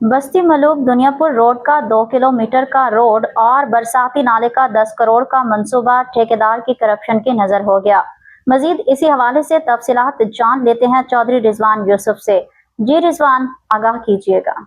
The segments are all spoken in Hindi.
बस्ती मलूक दुनियापुर रोड का 2 किलोमीटर का रोड और बरसाती नाले का 10 करोड़ का मंसूबा ठेकेदार की करप्शन की नजर हो गया। मजीद इसी हवाले से तफसीलात जान लेते हैं चौधरी रिजवान यूसुफ से। जी रिजवान, आगाह कीजिएगा।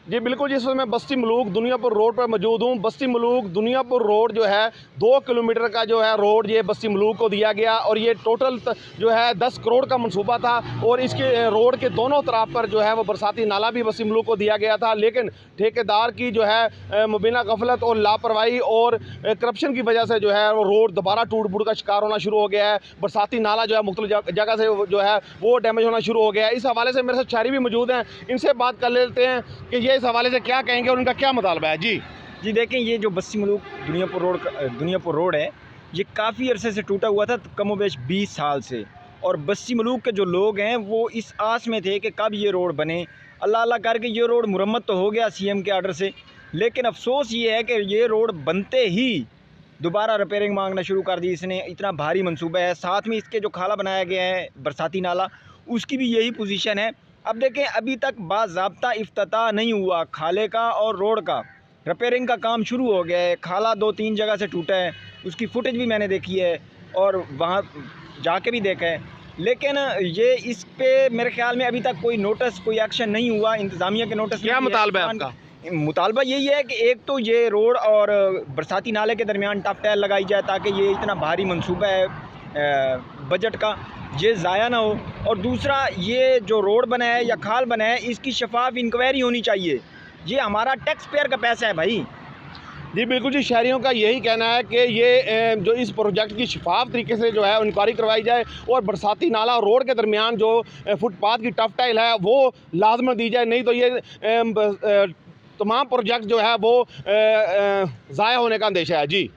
जी बिल्कुल, जिस वक्त मैं बस्ती मलूक दुनियापुर रोड पर मौजूद हूँ। बस्ती मलूक दुनियापुर रोड जो है 2 किलोमीटर का जो है रोड ये बस्ती मलूक को दिया गया और ये टोटल जो है 10 करोड़ का मंसूबा था और इसके रोड के दोनों तरफ पर जो है वो बरसाती नाला भी बस्ती मलूक को दिया गया था। लेकिन ठेकेदार की जो है मुबीना गफलत और लापरवाही और करप्शन की वजह से जो है वो रोड दोबारा टूट फूट का शिकार होना शुरू हो गया है। बरसाती नाला जो है मुख्तलिफ जगह से जो है वो डैमेज होना शुरू हो गया है। इस हवाले से मेरे साथ शहरी भी मौजूद हैं, इनसे बात कर लेते हैं कि ये इस हवाले से क्या कहेंगे और उनका क्या मुतालबा है। जी देखें, ये जो बस्ती मलूक दुनियापुर रोड है, ये काफ़ी अरसे से टूटा हुआ था, कमोबेश 20 साल से। और बस्ती मलूक के जो लोग हैं वो इस आस में थे कि कब ये रोड बने। अल्लाह अल्लाह करके ये रोड मुरम्मत तो हो गया सीएम के आर्डर से, लेकिन अफसोस ये है कि ये रोड बनते ही दोबारा रिपेयरिंग मांगना शुरू कर दी इसने। इतना भारी मंसूबा है, साथ में इसके जो खाला बनाया गया है बरसाती नाला, उसकी भी यही पोजीशन है। अब देखें, अभी तक बाज़ाब्ता इफ्तिताह नहीं हुआ खाले का और रोड का। रिपेयरिंग का काम शुरू हो गया है, खाला 2-3 जगह से टूटा है, उसकी फुटेज भी मैंने देखी है और वहाँ जाके भी देखा है। लेकिन ये इस पे मेरे ख्याल में अभी तक कोई नोटिस, कोई एक्शन नहीं हुआ इंतज़ामिया के नोटिस। क्या मुतालबा है आपका? मुतालबा यही है कि एक तो ये रोड और बरसाती नाले के दरमियान टफ टाइल लगाई जाए ताकि ये इतना भारी मंसूबा है बजट का, ये ज़ाया ना हो। और दूसरा, ये जो रोड बना है या खाल बना है, इसकी शफाफ इंक्वायरी होनी चाहिए। ये हमारा टैक्स पेयर का पैसा है भाई। जी बिल्कुल जी, शहरियों का यही कहना है कि ये जो इस प्रोजेक्ट की शफाफ तरीके से जो है इंक्वायरी करवाई जाए और बरसाती नाला और रोड के दरमियान जो फुटपाथ की टफ टाइल है वो लाजमन दी जाए, नहीं तो ये तमाम प्रोजेक्ट जो है वो ज़ाया होने का अंदेशा है। जी।